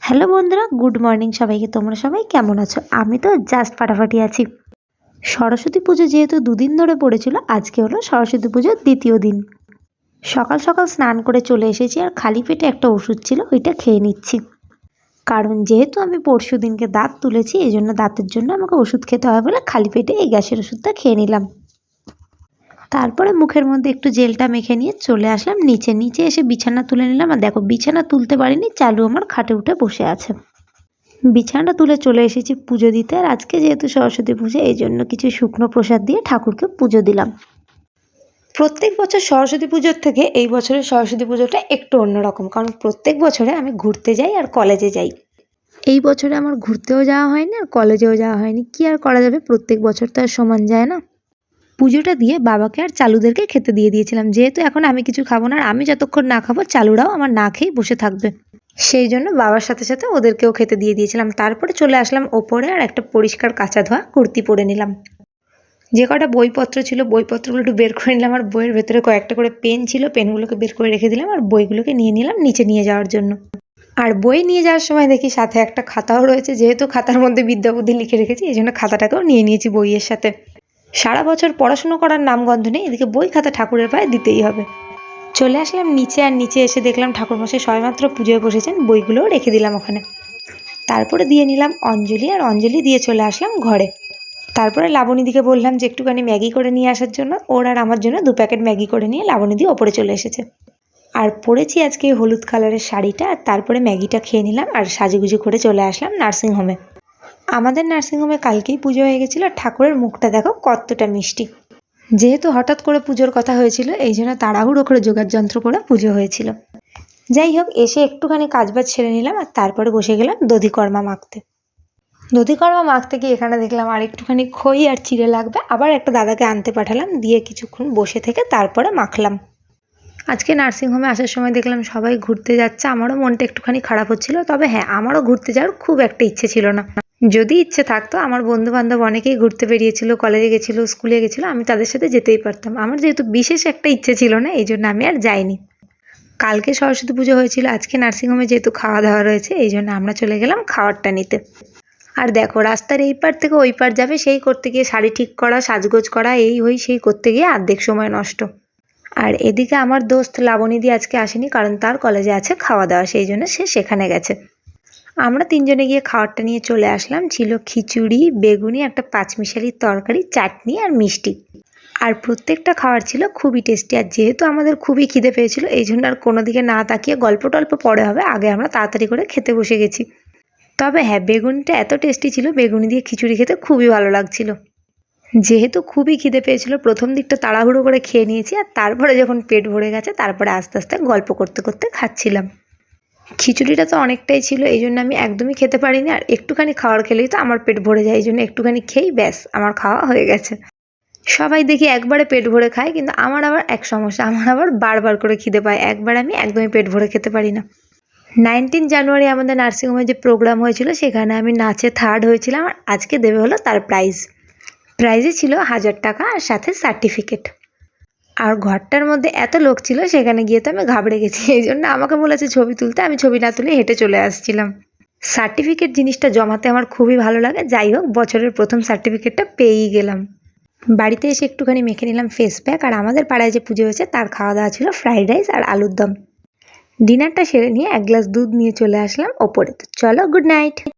Hello বন্ধুরা, good morning সবাইকে। তোমরা সবাই কেমন আছো? আমি তো জাস্ট ফাটাফাটি আছি। সরস্বতী পুজো যেহেতু দুদিন ধরে পড়েছিল, আজকে হলো সরস্বতী পুজোর দ্বিতীয় দিন। সকাল সকাল স্নান করে চলে এসেছি, আর খালি পেটে একটা ওষুধ ছিল, ওইটা খেয়ে নিচ্ছি। কারণ যেহেতু আমি পরশু দিনকে দাঁত তুলেছি, এই জন্য দাঁতের জন্য আমাকে ওষুধ খেতে হবে বলে খালি পেটে এই গ্যাসের ওষুধটা খেয়ে নিলাম। তারপরে মুখের মধ্যে একটু জেলটা মেখে নিয়ে চলে আসলাম নিচে। নিচে এসে বিছানা তুলে নিলাম, আর দেখো বিছানা তুলতে পারিনি, চালু আমার খাটে উঠে বসে আছে। বিছানাটা তুলে চলে এসেছি পুজো দিতে। আর আজকে যেহেতু সরস্বতী পুজো, এই জন্য কিছু শুকনো প্রসাদ দিয়ে ঠাকুরকে পুজো দিলাম। প্রত্যেক বছর সরস্বতী পুজোর থেকে এই বছরের সরস্বতী পুজোটা একটু অন্যরকম, কারণ প্রত্যেক বছরে আমি ঘুরতে যাই আর কলেজে যাই। এই বছরে আমার ঘুরতেও যাওয়া হয়নি আর কলেজেও যাওয়া হয়নি। কি আর করা যাবে, প্রত্যেক বছর তো আর সমান যায় না। পুজোটা দিয়ে বাবাকে আর চালুদেরকে খেতে দিয়ে দিয়েছিলাম, যেহেতু এখন আমি কিছু খাবো না, আর আমি যতক্ষণ না খাবো চালুরাও আমার না খেয়েই বসে থাকবে। সেই জন্য বাবার সাথে সাথে ওদেরকেও খেতে দিয়ে দিয়েছিলাম। তারপরে চলে আসলাম ওপরে, আর একটা পরিষ্কার কাঁচা ধোয়া কুর্তি পরে নিলাম। যে কটা বইপত্র ছিল বইপত্রগুলো একটু বের করে নিলাম, আর বইয়ের ভেতরে কয়েকটা করে পেন ছিল, পেনগুলোকে বের করে রেখে দিলাম, আর বইগুলোকে নিয়ে নিলাম নিচে নিয়ে যাওয়ার জন্য। আর বই নিয়ে যাওয়ার সময় দেখি সাথে একটা খাতাও রয়েছে, যেহেতু খাতার মধ্যে বিদ্যাবুদ্ধি লিখে রেখেছি, এই জন্য খাতাটাকেও নিয়ে নিয়েছি বইয়ের সাথে। সারা বছর পড়াশুনো করার নামগন্ধ নেই, এদিকে বই খাতা ঠাকুরের পায়ে দিতেই হবে। চলে আসলাম নিচে, আর নিচে এসে দেখলাম ঠাকুরমশাই সবেমাত্র পুজোয় বসেছেন, বইগুলোও রেখে দিলাম ওখানে। তারপরে দিয়ে নিলাম অঞ্জলি, আর অঞ্জলি দিয়ে চলে আসলাম ঘরে। তারপরে লাবণীদিকে বললাম যে একটুখানি ম্যাগি করে নিয়ে আসার জন্য। ওর আর আমার জন্য 2 প্যাকেট ম্যাগি করে নিয়ে লাবণীদি ওপরে চলে এসেছে। আর পরেছি আজকে এই হলুদ কালারের শাড়িটা, আর তারপরে ম্যাগিটা খেয়ে নিলাম, আর সাজুগুজু করে চলে আসলাম নার্সিংহোমে। আমাদের নার্সিংহোমে কালকেই পুজো হয়ে গেছিলো। ঠাকুরের মুখটা দেখো কতটা মিষ্টি। যেহেতু হঠাৎ করে পুজোর কথা হয়েছিল, এই জন্য তাড়াহুড়ো করে জোগাড় যন্ত্র করে পুজো হয়েছিল। যাই হোক, এসে একটুখানি কাজবাজ ছেড়ে নিলাম, আর তারপরে বসে গেলাম দধিকর্মা মাখতে। দধিকর্মা মাখতে গিয়ে এখানে দেখলাম আর একটুখানি খই আর চিড়ে লাগবে, আবার একটা দাদাকে আনতে পাঠালাম, দিয়ে কিছুক্ষণ বসে থেকে তারপরে মাখলাম। আজকে নার্সিংহোমে আসার সময় দেখলাম সবাই ঘুরতে যাচ্ছে, আমারও মনটা একটুখানি খারাপ হচ্ছিল। তবে হ্যাঁ, আমারও ঘুরতে যাওয়ার খুব একটা ইচ্ছে ছিল না। যদি ইচ্ছে থাকতো, আমার বন্ধু বান্ধব অনেকেই ঘুরতে বেরিয়েছিল, কলেজে গেছিলো, স্কুলে গেছিলো, আমি তাদের সাথে যেতেই পারতাম। আমার যেহেতু বিশেষ একটা ইচ্ছে ছিল না, এই জন্য আমি আর যাইনি। কালকে সরস্বতী পুজো হয়েছিল, আজকে নার্সিংহোমে যেহেতু খাওয়া দাওয়া রয়েছে, এই জন্য আমরা চলে গেলাম খাবারটা নিতে। আর দেখো, রাস্তার এই পার থেকে ওই পার যাবে সেই করতে গিয়ে শাড়ি ঠিক করা, সাজগোজ করা, এই হই সেই করতে গিয়ে অর্ধেক সময় নষ্ট। আর এদিকে আমার দোস্ত লাবণীদি আজকে আসেনি, কারণ তার কলেজে আছে খাওয়া দাওয়া, সেই জন্য সে সেখানে গেছে। আমরা 3 জনে গিয়ে খাবারটা নিয়ে চলে আসলাম। ছিল খিচুড়ি, বেগুনি, একটা পাঁচমিশালির তরকারি, চাটনি আর মিষ্টি। আর প্রত্যেকটা খাবার ছিল খুবই টেস্টি। আর যেহেতু আমাদের খুবই খিদে পেয়েছিল, এই জন্য আর কোনো দিকে না তাকিয়ে গল্প টল্প পরে হবে, আগে আমরা তাড়াতাড়ি করে খেতে বসে গেছি। তবে হ্যাঁ, বেগুনিটা এত টেস্টি ছিল, বেগুনি দিয়ে খিচুড়ি খেতে খুবই ভালো লাগছিল। যেহেতু খুবই খিদে পেয়েছিল, প্রথম দিকটা তাড়াহুড়ো করে খেয়ে নিয়েছি, আর তারপরে যখন পেট ভরে গেছে, তারপরে আস্তে আস্তে গল্প করতে করতে খাচ্ছিলাম। খিচুড়িটা তো অনেকটাই ছিল, এই জন্য আমি একদমই খেতে পারিনি, আর একটুখানি খাবার খেলেই তো আমার পেট ভরে যায়, এই জন্য একটুখানি খেয়েই ব্যাস আমার খাওয়া হয়ে গেছে। সবাই দেখি একবারে পেট ভরে খায়, কিন্তু আমার আবার এক সমস্যা, আমার আবার বারবার করে খিদে পায়, একবার আমি একদমই পেট ভরে খেতে পারি না। 19 জানুয়ারি আমাদের নার্সিংহোমে যে প্রোগ্রাম হয়েছিল, সেখানে আমি নাচে 3rd হয়েছিলাম, আর আজকে দেবে হলো তার প্রাইজে ছিল 1000 টাকা, আর সাথে সার্টিফিকেট। আর ঘরটার মধ্যে এত লোক ছিল, সেখানে গিয়ে তো আমি ঘাবড়ে গেছি, এই জন্য আমাকে বলেছে ছবি তুলতে, আমি ছবি না তুলে হেঁটে চলে আসছিলাম। সার্টিফিকেট জিনিসটা জমাতে আমার খুবই ভালো লাগে। যাই হোক, বছরের প্রথম সার্টিফিকেটটা পেয়েই গেলাম। বাড়িতে এসে একটুখানি মেখে নিলাম ফেস প্যাক, আর আমাদের পাড়ায় যে পুজো হয়েছে তার খাওয়া দাওয়া ছিল ফ্রাইড রাইস আর আলুর দম। ডিনারটা সেরে নিয়ে 1 গ্লাস দুধ নিয়ে চলে আসলাম ওপরে। তো চলো, গুড নাইট।